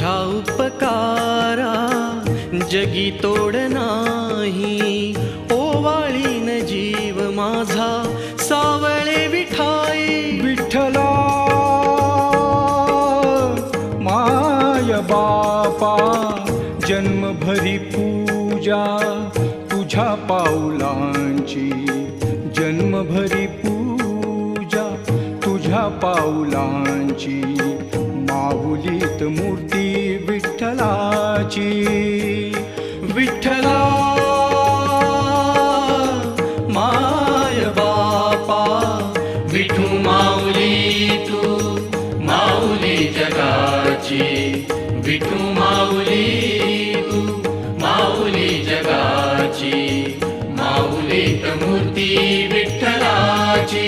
तुझा उपकारा जगी तोड नाही, ओवाळीन जीव माझा सावळे विठाई. विठ्ठला माय बापा जन्मभरी पूजा तुझ्या पाऊलांची, जन्मभरी पूजा तुझ्या पाऊलांची. माहुलीत मूर्ती विठ्ठलाची. विठ्ठला माय बापा विठू माऊली तू माऊली जगाची. विठू माऊली तू माऊली जगाची. माऊलीत मूर्ती विठ्ठलाची.